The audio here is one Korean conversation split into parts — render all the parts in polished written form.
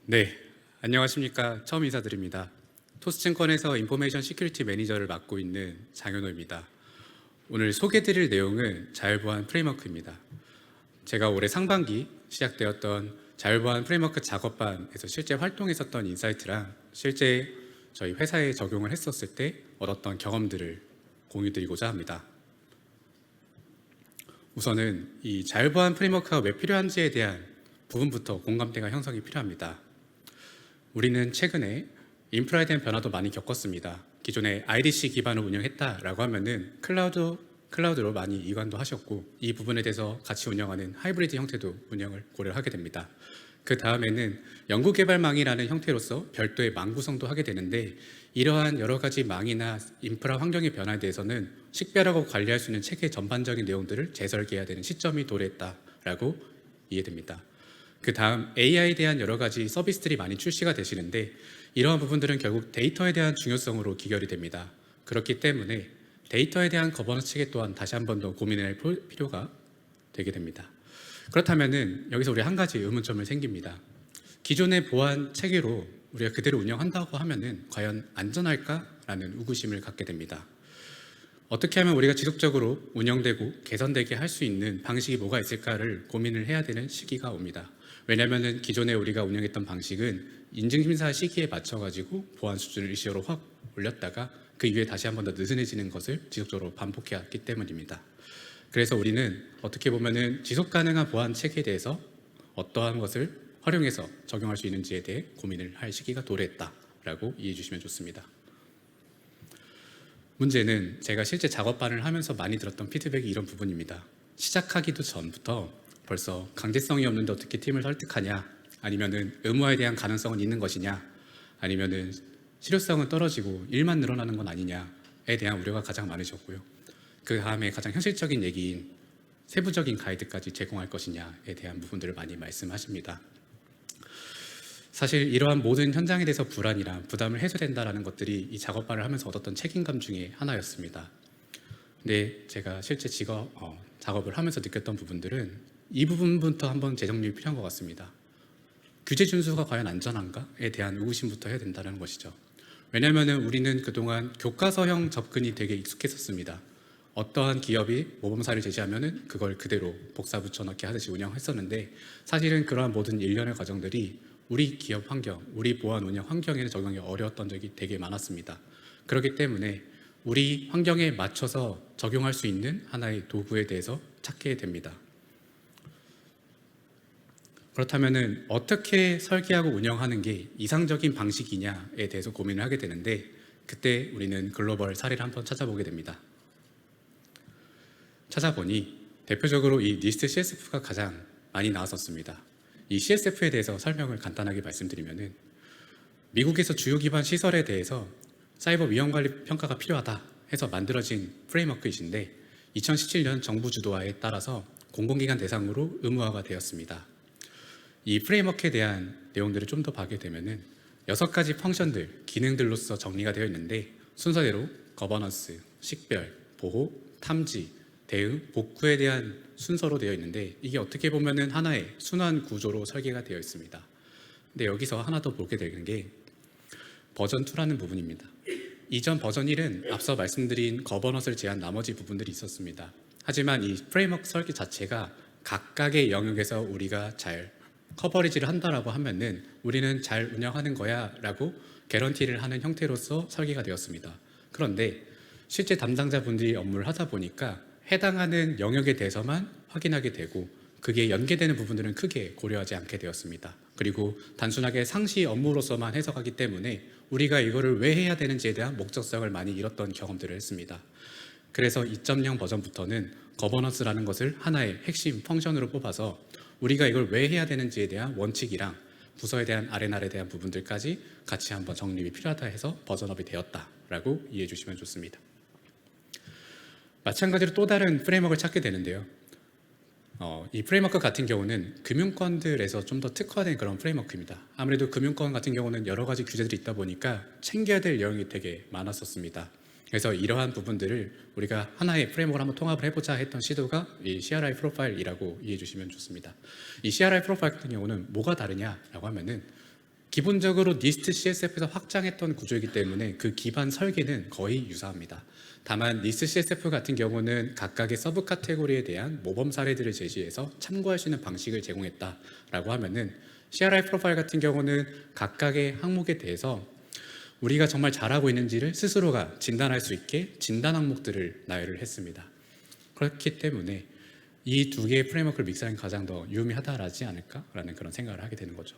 네, 안녕하십니까. 처음 인사드립니다. 토스증권에서 인포메이션 시큐리티 매니저를 맡고 있는 장현호입니다. 오늘 소개드릴 내용은 자율보안 프레임워크입니다. 제가 올해 상반기 시작되었던 자율보안 프레임워크 작업반에서 실제 활동했었던 인사이트랑 실제 저희 회사에 적용을 했었을 때 얻었던 경험들을 공유드리고자 합니다. 우선은 이 자율보안 프레임워크가 왜 필요한지에 대한 부분부터 공감대가 형성이 필요합니다. 우리는 최근에 인프라에 대한 변화도 많이 겪었습니다. 기존에 IDC 기반을 운영했다라고 하면은 클라우드로 많이 이관도 하셨고, 이 부분에 대해서 같이 운영하는 하이브리드 형태도 운영을 고려하게 됩니다. 그 다음에는 연구개발망이라는 형태로서 별도의 망 구성도 하게 되는데, 이러한 여러 가지 망이나 인프라 환경의 변화에 대해서는 식별하고 관리할 수 있는 체계 전반적인 내용들을 재설계해야 되는 시점이 도래했다라고 이해됩니다. 그 다음 AI에 대한 여러 가지 서비스들이 많이 출시가 되시는데, 이러한 부분들은 결국 데이터에 대한 중요성으로 기결이 됩니다. 그렇기 때문에 데이터에 대한 거버넌스 체계 또한 다시 한 번 더 고민할 필요가 되게 됩니다. 그렇다면은 여기서 우리 한 가지 의문점을 생깁니다. 기존의 보안 체계로 우리가 그대로 운영한다고 하면은 과연 안전할까라는 의구심을 갖게 됩니다. 어떻게 하면 우리가 지속적으로 운영되고 개선되게 할 수 있는 방식이 뭐가 있을까를 고민을 해야 되는 시기가 옵니다. 왜냐하면 기존에 우리가 운영했던 방식은 인증심사 시기에 맞춰가지고 보안 수준을 일시적으로 확 올렸다가 그 이후에 다시 한 번 더 느슨해지는 것을 지속적으로 반복해왔기 때문입니다. 그래서 우리는 어떻게 보면은 지속 가능한 보안 체계에 대해서 어떠한 것을 활용해서 적용할 수 있는지에 대해 고민을 할 시기가 도래했다라고 이해해 주시면 좋습니다. 문제는 제가 실제 작업반을 하면서 많이 들었던 피드백이 이런 부분입니다. 시작하기도 전부터 벌써 강제성이 없는데 어떻게 팀을 설득하냐, 아니면은 의무화에 대한 가능성은 있는 것이냐, 아니면은 실효성은 떨어지고 일만 늘어나는 건 아니냐에 대한 우려가 가장 많으셨고요. 그 다음에 가장 현실적인 얘기인 세부적인 가이드까지 제공할 것이냐에 대한 부분들을 많이 말씀하십니다. 사실 이러한 모든 현장에 대해서 불안이랑 부담을 해소된다는 것들이 이 작업반을 하면서 얻었던 책임감 중에 하나였습니다. 근데 제가 실제 작업을 하면서 느꼈던 부분들은 이 부분부터 한번 재정립이 필요한 것 같습니다. 규제 준수가 과연 안전한가에 대한 의구심부터 해야 된다는 것이죠. 왜냐하면 우리는 그동안 교과서형 접근이 되게 익숙했었습니다. 어떠한 기업이 모범사를 제시하면 그걸 그대로 복사 붙여넣기 하듯이 운영했었는데, 사실은 그러한 모든 일련의 과정들이 우리 기업 환경, 우리 보안 운영 환경에는 적용이 어려웠던 적이 되게 많았습니다. 그렇기 때문에 우리 환경에 맞춰서 적용할 수 있는 하나의 도구에 대해서 찾게 됩니다. 그렇다면 어떻게 설계하고 운영하는 게 이상적인 방식이냐에 대해서 고민을 하게 되는데, 그때 우리는 글로벌 사례를 한번 찾아보게 됩니다. 찾아보니 대표적으로 이 니스트 CSF가 가장 많이 나왔었습니다. 이 CSF에 대해서 설명을 간단하게 말씀드리면은, 미국에서 주요 기반 시설에 대해서 사이버 위험 관리 평가가 필요하다 해서 만들어진 프레임워크이신데, 2017년 정부 주도화에 따라서 공공기관 대상으로 의무화가 되었습니다. 이 프레임워크에 대한 내용들을 좀 더 보게 되면은 6가지 펑션들, 기능들로서 정리가 되어 있는데, 순서대로 거버넌스, 식별, 보호, 탐지, 대응, 복구에 대한 순서로 되어 있는데, 이게 어떻게 보면은 하나의 순환 구조로 설계가 되어 있습니다. 근데 여기서 하나 더 보게 되는 게 버전 2라는 부분입니다. 이전 버전 1은 앞서 말씀드린 거버넌스를 제한 나머지 부분들이 있었습니다. 하지만 이 프레임워크 설계 자체가 각각의 영역에서 우리가 잘 커버리지를 한다라고 하면은 우리는 잘 운영하는 거야 라고 개런티를 하는 형태로서 설계가 되었습니다. 그런데 실제 담당자분들이 업무를 하다 보니까 해당하는 영역에 대해서만 확인하게 되고, 그게 연계되는 부분들은 크게 고려하지 않게 되었습니다. 그리고 단순하게 상시 업무로서만 해석하기 때문에 우리가 이거를 왜 해야 되는지에 대한 목적성을 많이 잃었던 경험들을 했습니다. 그래서 2.0 버전부터는 거버넌스라는 것을 하나의 핵심 펑션으로 뽑아서 우리가 이걸 왜 해야 되는지에 대한 원칙이랑 부서에 대한 R&R에 대한 부분들까지 같이 한번 정립이 필요하다 해서 버전업이 되었다라고 이해해 주시면 좋습니다. 마찬가지로 또 다른 프레임워크를 찾게 되는데요. 이 프레임워크 같은 경우는 금융권들에서 좀 더 특화된 그런 프레임워크입니다. 아무래도 금융권 같은 경우는 여러 가지 규제들이 있다 보니까 챙겨야 될 내용이 되게 많았었습니다. 그래서 이러한 부분들을 우리가 하나의 프레임워크를 한번 통합을 해보자 했던 시도가 이 CRI 프로파일이라고 이해해 주시면 좋습니다. 이 CRI 프로파일 같은 경우는 뭐가 다르냐라고 하면은 기본적으로 니스트 CSF에서 확장했던 구조이기 때문에 그 기반 설계는 거의 유사합니다. 다만 니스트 CSF 같은 경우는 각각의 서브 카테고리에 대한 모범 사례들을 제시해서 참고할 수 있는 방식을 제공했다라고 하면은 CRI 프로파일 같은 경우는 각각의 항목에 대해서 우리가 정말 잘하고 있는지를 스스로가 진단할 수 있게 진단 항목들을 나열을 했습니다. 그렇기 때문에 이 두 개의 프레임워크를 믹스하는 게 가장 더 유의미하다라지 않을까라는 그런 생각을 하게 되는 거죠.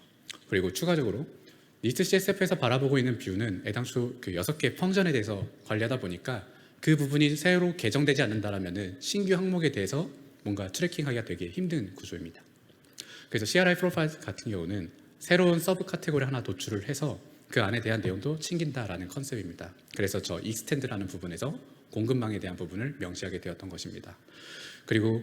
그리고 추가적으로 니스트 CSF에서 바라보고 있는 뷰는 애당초 그 6개의 펑션에 대해서 관리하다 보니까 그 부분이 새로 개정되지 않는다라면 신규 항목에 대해서 뭔가 트래킹하기가 되게 힘든 구조입니다. 그래서 CRI 프로파일 같은 경우는 새로운 서브 카테고리 하나 도출을 해서 그 안에 대한 내용도 챙긴다라는 컨셉입니다. 그래서 저 익스텐드라는 부분에서 공급망에 대한 부분을 명시하게 되었던 것입니다. 그리고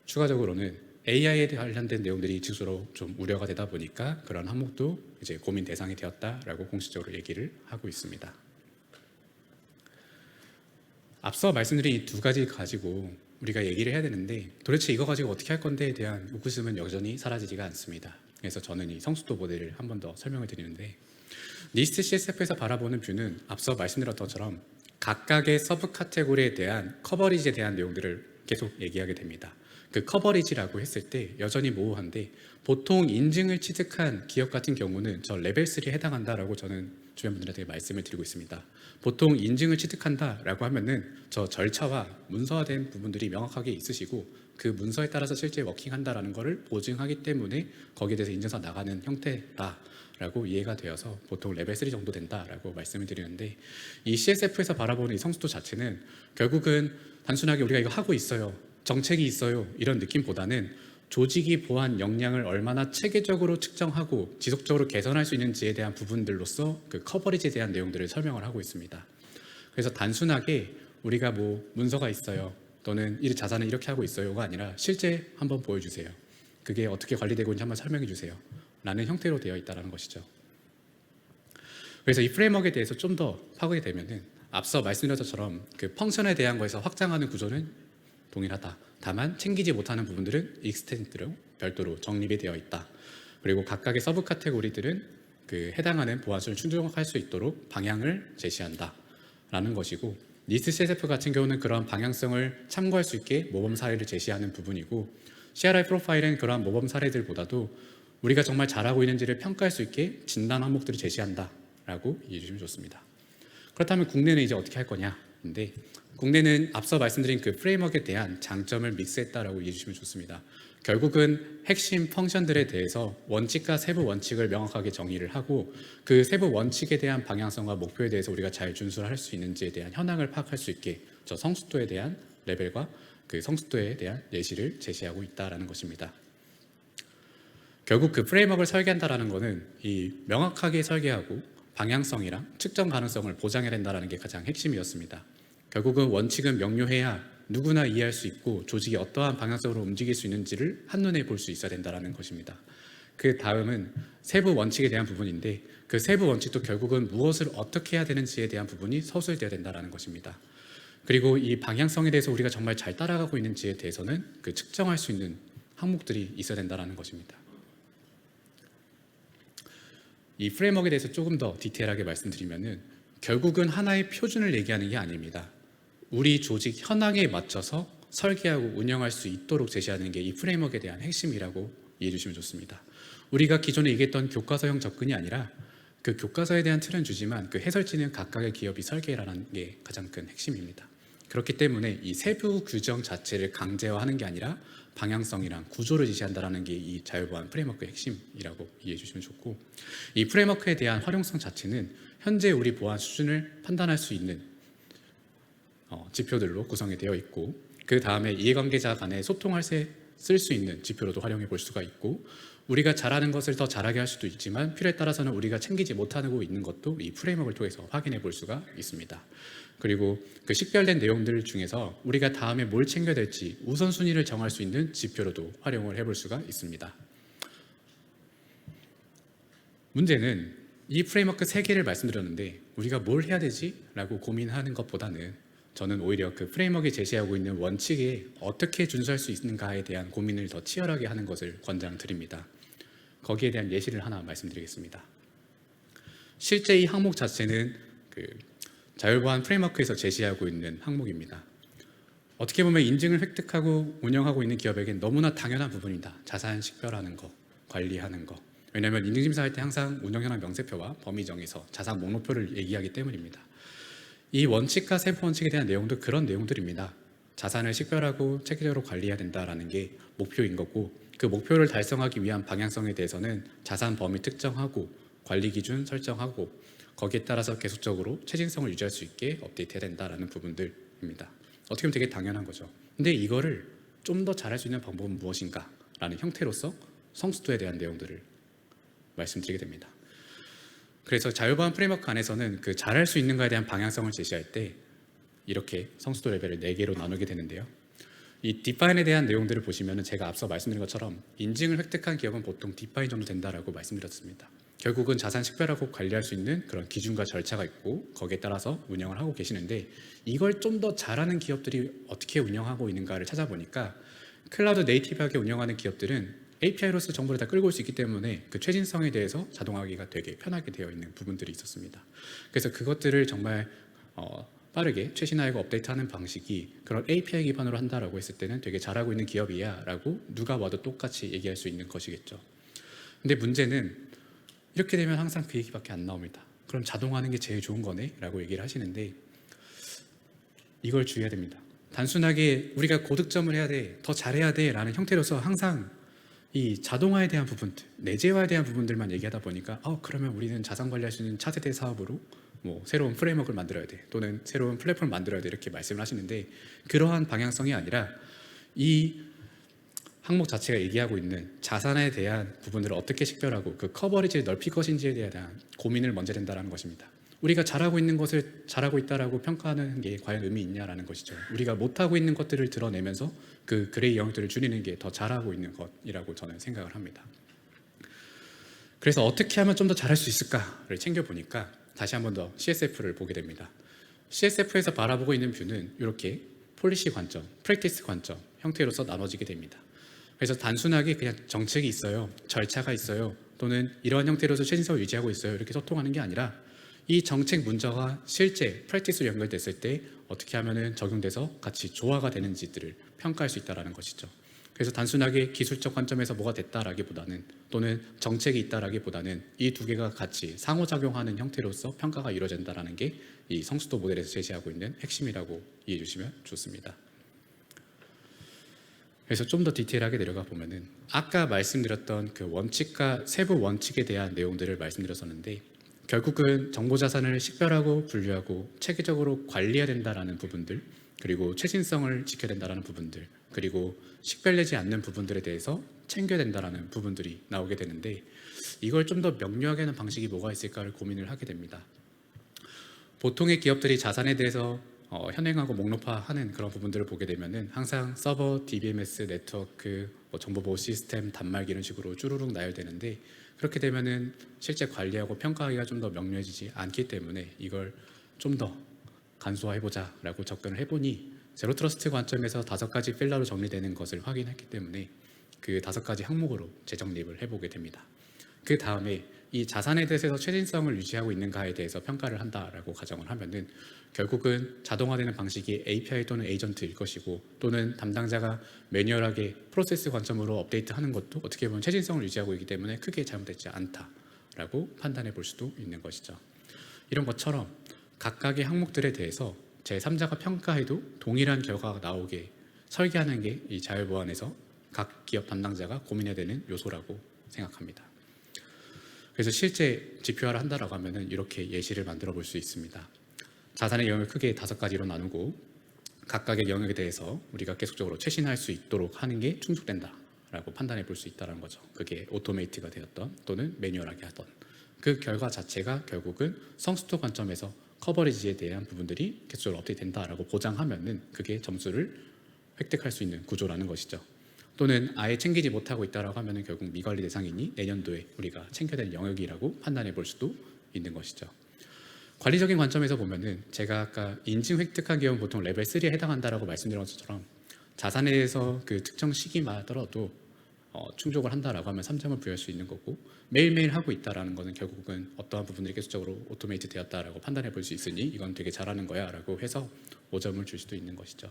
추가적으로는 AI에 관련된 내용들이 지수로 좀 우려가 되다 보니까 그런 항목도 이제 고민 대상이 되었다라고 공식적으로 얘기를 하고 있습니다. 앞서 말씀드린 이 두 가지 가지고 우리가 얘기를 해야 되는데 도대체 이거 가지고 어떻게 할 건데에 대한 욕구심은 여전히 사라지지가 않습니다. 그래서 저는 이 성숙도 모델을 한 번 더 설명을 드리는데 니스트 CSF에서 바라보는 뷰는 앞서 말씀드렸던 것처럼 각각의 서브 카테고리에 대한 커버리지에 대한 내용들을 계속 얘기하게 됩니다. 그 커버리지라고 했을 때 여전히 모호한데 보통 인증을 취득한 기업 같은 경우는 저 레벨 3에 해당한다라고 저는 주변 분들한테 말씀을 드리고 있습니다. 보통 인증을 취득한다라고 하면은 저 절차와 문서화된 부분들이 명확하게 있으시고 그 문서에 따라서 실제 워킹한다라는 것을 보증하기 때문에 거기에 대해서 인증서 나가는 형태다라고 이해가 되어서 보통 레벨 3 정도 된다라고 말씀을 드리는데 이 CSF에서 바라보는 이 성숙도 자체는 결국은 단순하게 우리가 이거 하고 있어요, 정책이 있어요 이런 느낌보다는 조직이 보안 역량을 얼마나 체계적으로 측정하고 지속적으로 개선할 수 있는지에 대한 부분들로서 그 커버리지에 대한 내용들을 설명을 하고 있습니다. 그래서 단순하게 우리가 뭐 문서가 있어요 또는 이 자산을 이렇게 하고 있어요가 아니라 실제 한번 보여주세요, 그게 어떻게 관리되고 있는지 한번 설명해 주세요 라는 형태로 되어 있다는 것이죠. 그래서 이 프레임워크에 대해서 좀 더 파고게 되면은 앞서 말씀드린 것처럼 그 펑션에 대한 거에서 확장하는 구조는 동일하다. 다만 챙기지 못하는 부분들은 익스텐드로 별도로 정립이 되어 있다. 그리고 각각의 서브 카테고리들은 그 해당하는 보안수를 충족할 수 있도록 방향을 제시한다 라는 것이고 니스트 CSF 같은 경우는 그러한 방향성을 참고할 수 있게 모범 사례를 제시하는 부분이고 CRI 프로파일은 그러한 모범 사례들보다도 우리가 정말 잘하고 있는지를 평가할 수 있게 진단 항목들을 제시한다 라고 이해해 주시면 좋습니다. 그렇다면 국내는 이제 어떻게 할 거냐인데 국내는 앞서 말씀드린 그 프레임워크에 대한 장점을 믹스했다라고 이해해 주시면 좋습니다. 결국은 핵심 펑션들에 대해서 원칙과 세부 원칙을 명확하게 정의를 하고 그 세부 원칙에 대한 방향성과 목표에 대해서 우리가 잘 준수를 할 수 있는지에 대한 현황을 파악할 수 있게 저 성숙도에 대한 레벨과 그 성숙도에 대한 예시를 제시하고 있다라는 것입니다. 결국 그 프레임워크를 설계한다라는 것은 이 명확하게 설계하고 방향성이랑 측정 가능성을 보장해야 된다는 게 가장 핵심이었습니다. 결국은 원칙은 명료해야 누구나 이해할 수 있고 조직이 어떠한 방향성으로 움직일 수 있는지를 한눈에 볼 수 있어야 된다는 것입니다. 그 다음은 세부 원칙에 대한 부분인데 그 세부 원칙도 결국은 무엇을 어떻게 해야 되는지에 대한 부분이 서술되어야 된다는 것입니다. 그리고 이 방향성에 대해서 우리가 정말 잘 따라가고 있는지에 대해서는 그 측정할 수 있는 항목들이 있어야 된다는 것입니다. 이 프레임워크에 대해서 조금 더 디테일하게 말씀드리면은 결국은 하나의 표준을 얘기하는 게 아닙니다. 우리 조직 현황에 맞춰서 설계하고 운영할 수 있도록 제시하는 게 이 프레임워크에 대한 핵심이라고 이해해 주시면 좋습니다. 우리가 기존에 얘기했던 교과서형 접근이 아니라 그 교과서에 대한 틀은 주지만 그 해설지는 각각의 기업이 설계라는 게 가장 큰 핵심입니다. 그렇기 때문에 이 세부 규정 자체를 강제화하는 게 아니라 방향성이랑 구조를 제시한다는 게 이 자율보안 프레임워크의 핵심이라고 이해해 주시면 좋고 이 프레임워크에 대한 활용성 자체는 현재 우리 보안 수준을 판단할 수 있는 지표들로 구성이 되어 있고 그 다음에 이해관계자 간에 소통할 때 쓸 수 있는 지표로도 활용해 볼 수가 있고 우리가 잘하는 것을 더 잘하게 할 수도 있지만 필요에 따라서는 우리가 챙기지 못하고 있는 것도 이 프레임워크를 통해서 확인해 볼 수가 있습니다. 그리고 그 식별된 내용들 중에서 우리가 다음에 뭘 챙겨야 될지 우선순위를 정할 수 있는 지표로도 활용을 해볼 수가 있습니다. 문제는 이 프레임워크 3개를 말씀드렸는데 우리가 뭘 해야 되지? 라고 고민하는 것보다는 저는 오히려 그 프레임워크에 제시하고 있는 원칙에 어떻게 준수할 수 있는가에 대한 고민을 더 치열하게 하는 것을 권장드립니다. 거기에 대한 예시를 하나 말씀드리겠습니다. 실제 이 항목 자체는 그 자율보안 프레임워크에서 제시하고 있는 항목입니다. 어떻게 보면 인증을 획득하고 운영하고 있는 기업에겐 너무나 당연한 부분이다. 자산 식별하는 거, 관리하는 거. 왜냐하면 인증심사할 때 항상 운영현황 명세표와 범위 정에서 자산 목록표를 얘기하기 때문입니다. 이 원칙과 세부 원칙에 대한 내용도 그런 내용들입니다. 자산을 식별하고 체계적으로 관리해야 된다는 게 목표인 거고, 그 목표를 달성하기 위한 방향성에 대해서는 자산 범위 특정하고 관리 기준 설정하고 거기에 따라서 계속적으로 최신성을 유지할 수 있게 업데이트해야 된다는 부분들입니다. 어떻게 보면 되게 당연한 거죠. 근데 이거를 좀 더 잘할 수 있는 방법은 무엇인가 라는 형태로서 성수도에 대한 내용들을 말씀드리게 됩니다. 그래서 자율보안 프레임워크 안에서는 그 잘할 수 있는가에 대한 방향성을 제시할 때 이렇게 성수도 레벨을 4개로 나누게 되는데요. 이 디파인에 대한 내용들을 보시면 제가 앞서 말씀드린 것처럼 인증을 획득한 기업은 보통 디파인 정도 된다라고 말씀드렸습니다. 결국은 자산 식별하고 관리할 수 있는 그런 기준과 절차가 있고 거기에 따라서 운영을 하고 계시는데, 이걸 좀 더 잘하는 기업들이 어떻게 운영하고 있는가를 찾아보니까 클라우드 네이티브하게 운영하는 기업들은 API로서 정보를 다 끌고 올 수 있기 때문에 그 최신성에 대해서 자동화하기가 되게 편하게 되어 있는 부분들이 있었습니다. 그래서 그것들을 정말 빠르게 최신화하고 업데이트하는 방식이 그런 API 기반으로 한다라고 했을 때는 되게 잘하고 있는 기업이야 라고 누가 와도 똑같이 얘기할 수 있는 것이겠죠. 근데 문제는 이렇게 되면 항상 그 얘기밖에 안 나옵니다. 그럼 자동화하는 게 제일 좋은 거네 라고 얘기를 하시는데, 이걸 주의해야 됩니다. 단순하게 우리가 고득점을 해야 돼, 더 잘해야 돼 라는 형태로서 항상 이 자동화에 대한 부분들, 내재화에 대한 부분들만 얘기하다 보니까 그러면 우리는 자산 관리할 수 있는 차세대 사업으로 뭐 새로운 프레임워크를 만들어야 돼, 또는 새로운 플랫폼을 만들어야 돼 이렇게 말씀을 하시는데, 그러한 방향성이 아니라 이 항목 자체가 얘기하고 있는 자산에 대한 부분을 어떻게 식별하고 그 커버리지를 넓힐 것인지에 대한 고민을 먼저 된다는 것입니다. 우리가 잘하고 있는 것을 잘하고 있다라고 평가하는 게 과연 의미 있냐라는 것이죠. 우리가 못하고 있는 것들을 드러내면서 그 그레이 영역들을 줄이는 게 더 잘하고 있는 것이라고 저는 생각을 합니다. 그래서 어떻게 하면 좀 더 잘할 수 있을까를 챙겨보니까 다시 한 번 더 CSF를 보게 됩니다. CSF에서 바라보고 있는 뷰는 이렇게 폴리시 관점, 프랙티스 관점 형태로서 나눠지게 됩니다. 그래서 단순하게 그냥 정책이 있어요, 절차가 있어요, 또는 이러한 형태로서 최신성을 유지하고 있어요 이렇게 소통하는 게 아니라, 이 정책 문제가 실제 프랙티스로 연결됐을 때 어떻게 하면 적용돼서 같이 조화가 되는지들을 평가할 수 있다는 것이죠. 그래서 단순하게 기술적 관점에서 뭐가 됐다라기보다는, 또는 정책이 있다라기보다는 이 두 개가 같이 상호작용하는 형태로서 평가가 이루어진다는 게 이 성수도 모델에서 제시하고 있는 핵심이라고 이해해 주시면 좋습니다. 그래서 좀 더 디테일하게 내려가 보면은 아까 말씀드렸던 그 원칙과 세부 원칙에 대한 내용들을 말씀드렸었는데, 결국은 정보자산을 식별하고 분류하고 체계적으로 관리해야 된다라는 부분들, 그리고 최신성을 지켜야 된다라는 부분들, 그리고 식별되지 않는 부분들에 대해서 챙겨야 된다라는 부분들이 나오게 되는데, 이걸 좀 더 명료하게 하는 방식이 뭐가 있을까를 고민을 하게 됩니다. 보통의 기업들이 자산에 대해서 현행하고 목록화하는 그런 부분들을 보게 되면은 항상 서버, DBMS, 네트워크, 정보보호 시스템, 단말기 이런 식으로 쭈루룩 나열되는데, 그렇게 되면은 실제 관리하고 평가하기가 좀 더 명료해지지 않기 때문에 이걸 좀 더 간소화해보자라고 접근을 해보니 제로 트러스트 관점에서 5가지 필러로 정리되는 것을 확인했기 때문에 그 5가지 항목으로 재정립을 해보게 됩니다. 그 다음에 이 자산에 대해서 최신성을 유지하고 있는가에 대해서 평가를 한다라고 가정을 하면은 결국은 자동화되는 방식이 API 또는 에이전트일 것이고, 또는 담당자가 매뉴얼하게 프로세스 관점으로 업데이트하는 것도 어떻게 보면 최신성을 유지하고 있기 때문에 크게 잘못되지 않다라고 판단해 볼 수도 있는 것이죠. 이런 것처럼 각각의 항목들에 대해서 제3자가 평가해도 동일한 결과가 나오게 설계하는 게 이 자율보안에서 각 기업 담당자가 고민해야 되는 요소라고 생각합니다. 그래서 실제 지표화를 한다라고 하면은 이렇게 예시를 만들어 볼 수 있습니다. 자산의 영역을 크게 5가지로 나누고 각각의 영역에 대해서 우리가 계속적으로 최신화할 수 있도록 하는 게 충족된다라고 판단해 볼 수 있다는 거죠. 그게 오토메이트가 되었던 또는 매뉴얼하게 하던 그 결과 자체가 결국은 성수도 관점에서 커버리지에 대한 부분들이 계속적으로 업데이트된다라고 보장하면은 그게 점수를 획득할 수 있는 구조라는 것이죠. 또는 아예 챙기지 못하고 있다라고 하면은 결국 미관리 대상이니 내년도에 우리가 챙겨야 될 영역이라고 판단해 볼 수도 있는 것이죠. 관리적인 관점에서 보면은 제가 아까 인증 획득한 기업은 보통 레벨 3에 해당한다라고 말씀드린 것처럼 자산에 대해서 그 특정 시기마다도 충족을 한다라고 하면 3점을 부여할 수 있는 거고, 매일매일 하고 있다라는 거는 결국은 어떠한 부분들이 계속적으로 오토메이트 되었다라고 판단해 볼 수 있으니 이건 되게 잘하는 거야 라고 해서 5점을 줄 수도 있는 것이죠.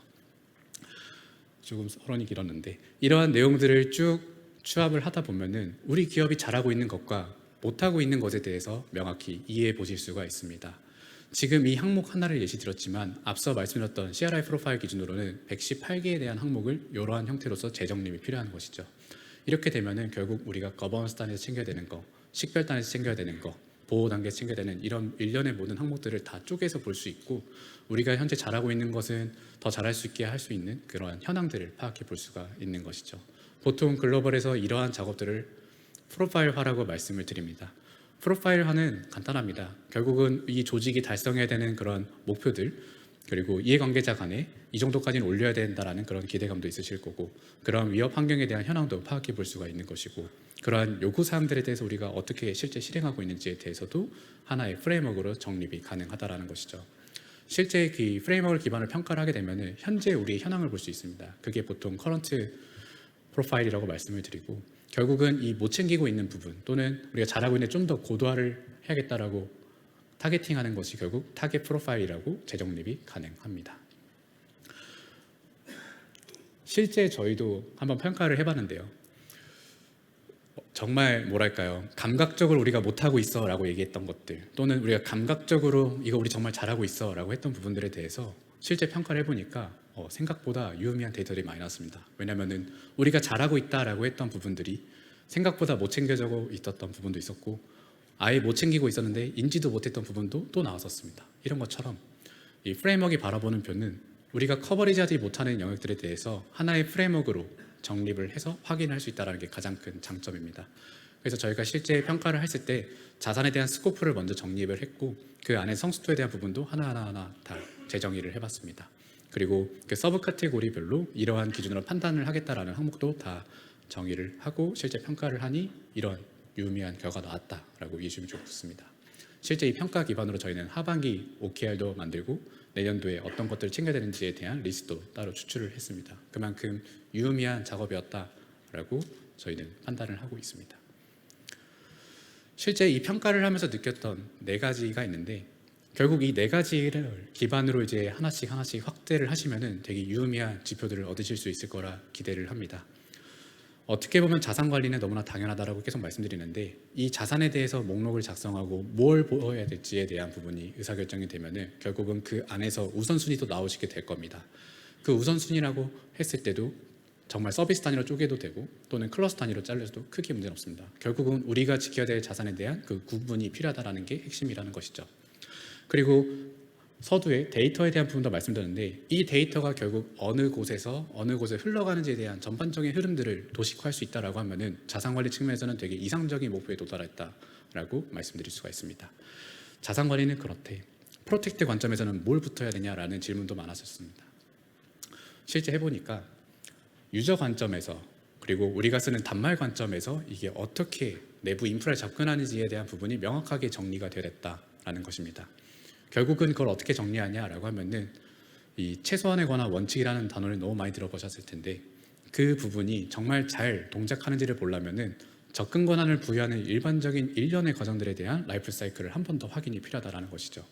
조금 서론이 길었는데, 이러한 내용들을 쭉 추합을 하다 보면은 우리 기업이 잘하고 있는 것과 못하고 있는 것에 대해서 명확히 이해해 보실 수가 있습니다. 지금 이 항목 하나를 예시 들었지만 앞서 말씀드렸던 CRI 프로파일 기준으로는 118개에 대한 항목을 이러한 형태로서 재정립이 필요한 것이죠. 이렇게 되면은 결국 우리가 거버넌스 단에서 챙겨야 되는 거, 식별 단에서 챙겨야 되는 거, 보호 단계에서 챙겨야 되는 이런 일련의 모든 항목들을 다 쪼개서 볼 수 있고, 우리가 현재 잘하고 있는 것은 더 잘할 수 있게 할 수 있는 그러한 현황들을 파악해 볼 수가 있는 것이죠. 보통 글로벌에서 이러한 작업들을 프로파일화라고 말씀을 드립니다. 프로파일화는 간단합니다. 결국은 이 조직이 달성해야 되는 그런 목표들, 그리고 이해관계자 간에 이 정도까지는 올려야 된다라는 그런 기대감도 있으실 거고, 그런 위협 환경에 대한 현황도 파악해 볼 수가 있는 것이고, 그러한 요구사항들에 대해서 우리가 어떻게 실제 실행하고 있는지에 대해서도 하나의 프레임워크로 정립이 가능하다라는 것이죠. 실제 그 프레임워크를 기반으로 평가를 하게 되면 현재 우리의 현황을 볼 수 있습니다. 그게 보통 커런트 프로파일이라고 말씀을 드리고, 결국은 이 못 챙기고 있는 부분 또는 우리가 잘하고 있는데 좀 더 고도화를 해야겠다라고 타겟팅하는 것이 결국 타겟 프로파일이라고 재정립이 가능합니다. 실제 저희도 한번 평가를 해봤는데요. 정말 뭐랄까요, 감각적으로 우리가 못하고 있어 라고 얘기했던 것들, 또는 우리가 감각적으로 이거 우리 정말 잘하고 있어 라고 했던 부분들에 대해서 실제 평가를 해보니까 생각보다 유의미한 데이터들이 많이 나왔습니다. 왜냐하면 우리가 잘하고 있다라고 했던 부분들이 생각보다 못 챙겨지고 있었던 부분도 있었고, 아예 못 챙기고 있었는데 인지도 못했던 부분도 또 나왔었습니다. 이런 것처럼 이 프레임워크가 바라보는 표는 우리가 커버리지하지 못하는 영역들에 대해서 하나의 프레임워크로 정립을 해서 확인할 수 있다는 게 가장 큰 장점입니다. 그래서 저희가 실제 평가를 했을 때 자산에 대한 스코프를 먼저 정립을 했고, 그 안에 성수토에 대한 부분도 하나하나 다 재정의를 해봤습니다. 그리고 그 서브 카테고리별로 이러한 기준으로 판단을 하겠다라는 항목도 다 정의를 하고 실제 평가를 하니 이런 유의미한 결과가 나왔다라고 이해주시면 좋겠습니다. 실제 이 평가 기반으로 저희는 하반기 OKR도 만들고 내년도에 어떤 것들을 챙겨야 되는지에 대한 리스트도 따로 추출을 했습니다. 그만큼 유의미한 작업이었다라고 저희는 판단을 하고 있습니다. 실제 이 평가를 하면서 느꼈던 4가지가 있는데, 결국 이 4가지를 기반으로 이제 하나씩 확대를 하시면은 되게 유의미한 지표들을 얻으실 수 있을 거라 기대를 합니다. 어떻게 보면 자산 관리는 너무나 당연하다라고 계속 말씀드리는데, 이 자산에 대해서 목록을 작성하고 뭘 보여야 될지에 대한 부분이 의사결정이 되면은 결국은 그 안에서 우선순위도 나오시게 될 겁니다. 그 우선순위라고 했을 때도 정말 서비스 단위로 쪼개도 되고 또는 클러스터 단위로 잘려도 크게 문제는 없습니다. 결국은 우리가 지켜야 될 자산에 대한 그 구분이 필요하다는 게 핵심이라는 것이죠. 그리고 서두에 데이터에 대한 부분도 말씀드렸는데, 이 데이터가 결국 어느 곳에서 어느 곳에 흘러가는지에 대한 전반적인 흐름들을 도식화할 수 있다라고 하면은 자산관리 측면에서는 되게 이상적인 목표에 도달했다라고 말씀드릴 수가 있습니다. 자산관리는 그렇대. 프로텍트 관점에서는 뭘 붙어야 되냐라는 질문도 많았었습니다. 실제 해보니까 유저 관점에서, 그리고 우리가 쓰는 단말 관점에서 이게 어떻게 내부 인프라를 접근하는지에 대한 부분이 명확하게 정리가 되었다라는 것입니다. 결국은 그걸 어떻게 정리하냐라고 하면은 이 최소한에 관한 원칙이라는 단어를 너무 많이 들어보셨을 텐데, 그 부분이 정말 잘 동작하는지를 보려면은 접근 권한을 부여하는 일반적인 일련의 과정들에 대한 라이프 사이클을 한 번 더 확인이 필요하다는 것이죠.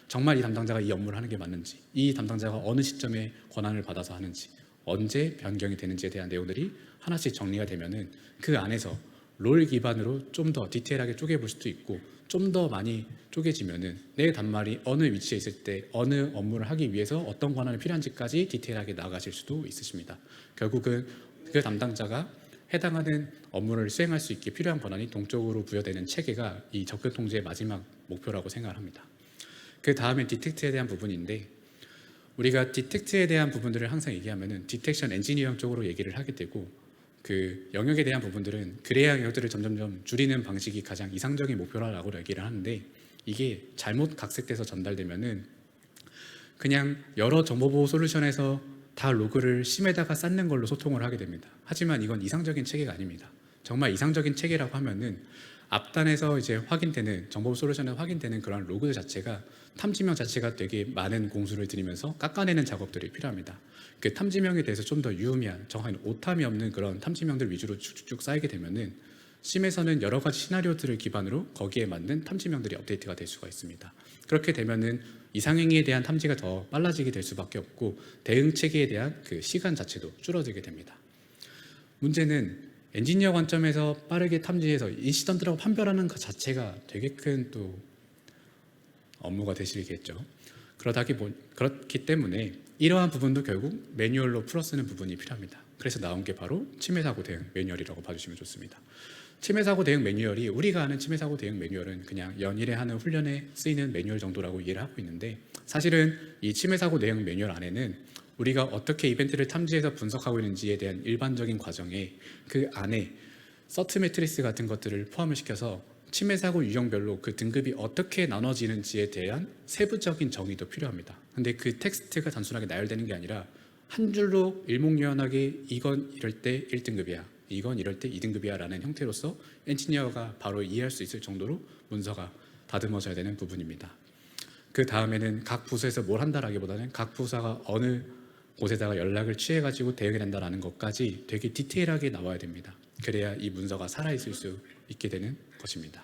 정말 이 담당자가 이 업무를 하는 게 맞는지, 이 담당자가 어느 시점에 권한을 받아서 하는지, 언제 변경이 되는지에 대한 내용들이 하나씩 정리가 되면은 그 안에서 롤 기반으로 좀 더 디테일하게 쪼개볼 수도 있고, 좀 더 많이 쪼개지면은 내 단말이 어느 위치에 있을 때 어느 업무를 하기 위해서 어떤 권한이 필요한지까지 디테일하게 나가실 수도 있으십니다. 결국은 그 담당자가 해당하는 업무를 수행할 수 있게 필요한 권한이 동적으로 부여되는 체계가 이 접근 통제의 마지막 목표라고 생각을 합니다. 그 다음에 디텍트에 대한 부분인데, 우리가 디텍트에 대한 부분들을 항상 얘기하면은 디텍션 엔지니어링 쪽으로 얘기를 하게 되고, 그 영역에 대한 부분들은 그래야 영역들을 점점점 줄이는 방식이 가장 이상적인 목표라고 얘기를 하는데, 이게 잘못 각색돼서 전달되면은 그냥 여러 정보보호 솔루션에서 다 로그를 심에다가 쌓는 걸로 소통을 하게 됩니다. 하지만 이건 이상적인 체계가 아닙니다. 정말 이상적인 체계라고 하면은 앞단에서 이제 확인되는 정보 솔루션에 확인되는 그런 로그 자체가 탐지명 자체가 되게 많은 공수를 들이면서 깎아내는 작업들이 필요합니다. 그 탐지명에 대해서 좀 더 유의미한 정확히 오탐이 없는 그런 탐지명들 위주로 쭉쭉 쌓이게 되면은 심에서는 여러 가지 시나리오들을 기반으로 거기에 맞는 탐지명들이 업데이트가 될 수가 있습니다. 그렇게 되면은 이상행위에 대한 탐지가 더 빨라지게 될 수밖에 없고 대응 체계에 대한 그 시간 자체도 줄어들게 됩니다. 문제는 엔지니어 관점에서 빠르게 탐지해서 인시던트라고 판별하는 것 자체가 되게 큰 또 업무가 되시겠죠. 그렇기 때문에 이러한 부분도 결국 매뉴얼로 풀어쓰는 부분이 필요합니다. 그래서 나온 게 바로 침해 사고 대응 매뉴얼이라고 봐주시면 좋습니다. 침해 사고 대응 매뉴얼이 우리가 아는 침해 사고 대응 매뉴얼은 그냥 연일에 하는 훈련에 쓰이는 매뉴얼 정도라고 이해를 하고 있는데 사실은 이 침해 사고 대응 매뉴얼 안에는 우리가 어떻게 이벤트를 탐지해서 분석하고 있는지에 대한 일반적인 과정에 그 안에 서트 매트리스 같은 것들을 포함을 시켜서 침해 사고 유형별로 그 등급이 어떻게 나눠지는지에 대한 세부적인 정의도 필요합니다. 근데 그 텍스트가 단순하게 나열되는 게 아니라 한 줄로 일목요연하게 이건 이럴 때 1등급이야, 이건 이럴 때 2등급이야 라는 형태로서 엔지니어가 바로 이해할 수 있을 정도로 문서가 다듬어져야 되는 부분입니다. 그 다음에는 각 부서에서 뭘 한다라기보다는 각 부서가 어느 곳에다가 연락을 취해가지고 대응을 한다라는 것까지 되게 디테일하게 나와야 됩니다. 그래야 이 문서가 살아있을 수 있게 되는 것입니다.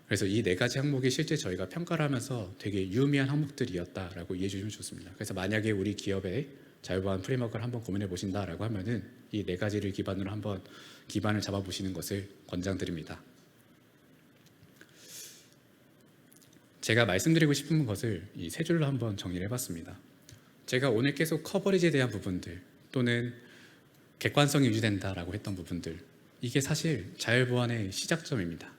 그래서 이 네 가지 항목이 실제 저희가 평가를 하면서 되게 유의미한 항목들이었다라고 이해해 주시면 좋습니다. 그래서 만약에 우리 기업의 자율보안 프레임워크를 한번 고민해 보신다라고 하면은 이 네 가지를 기반으로 한번 기반을 잡아 보시는 것을 권장드립니다. 제가 말씀드리고 싶은 것을 이 세 줄로 한번 정리를 해봤습니다. 제가 오늘 계속 커버리지에 대한 부분들 또는 객관성이 유지된다라고 했던 부분들, 이게 사실 자율보안의 시작점입니다.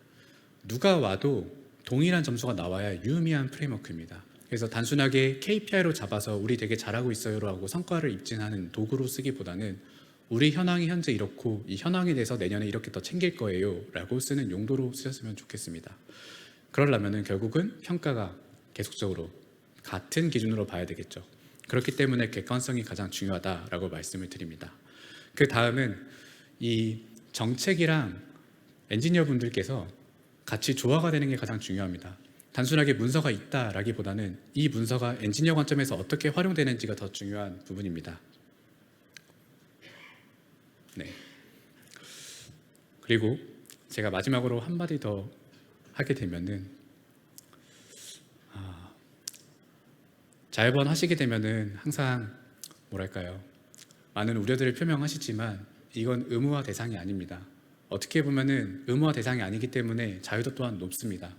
누가 와도 동일한 점수가 나와야 유의미한 프레임워크입니다. 그래서 단순하게 KPI로 잡아서 우리 되게 잘하고 있어요라고 성과를 입증하는 도구로 쓰기보다는 우리 현황이 현재 이렇고 이 현황에 대해서 내년에 이렇게 더 챙길 거예요 라고 쓰는 용도로 쓰셨으면 좋겠습니다. 그러려면 결국은 평가가 계속적으로 같은 기준으로 봐야 되겠죠. 그렇기 때문에 객관성이 가장 중요하다라고 말씀을 드립니다. 그 다음은 이 정책이랑 엔지니어 분들께서 같이 조화가 되는 게 가장 중요합니다. 단순하게 문서가 있다라기보다는 이 문서가 엔지니어 관점에서 어떻게 활용되는지가 더 중요한 부분입니다. 네. 그리고 제가 마지막으로 한마디 더 하게 되면은 자율보안 하시게 되면은 항상 뭐랄까요, 많은 우려들을 표명하시지만 이건 의무화 대상이 아닙니다. 어떻게 보면은 의무화 대상이 아니기 때문에 자유도 또한 높습니다.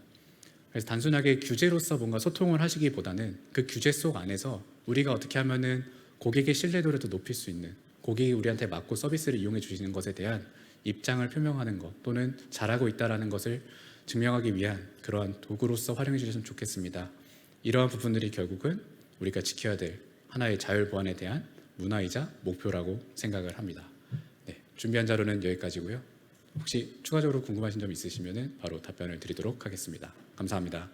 그래서 단순하게 규제로서 뭔가 소통을 하시기보다는 그 규제 속 안에서 우리가 어떻게 하면은 고객의 신뢰도를 더 높일 수 있는, 고객이 우리한테 맞고 서비스를 이용해 주시는 것에 대한 입장을 표명하는 것 또는 잘하고 있다는 것을 증명하기 위한 그러한 도구로서 활용해 주셨으면 좋겠습니다. 이러한 부분들이 결국은 우리가 지켜야 될 하나의 자율보안에 대한 문화이자 목표라고 생각을 합니다. 네, 준비한 자료는 여기까지고요. 혹시 추가적으로 궁금하신 점 있으시면 바로 답변을 드리도록 하겠습니다. 감사합니다.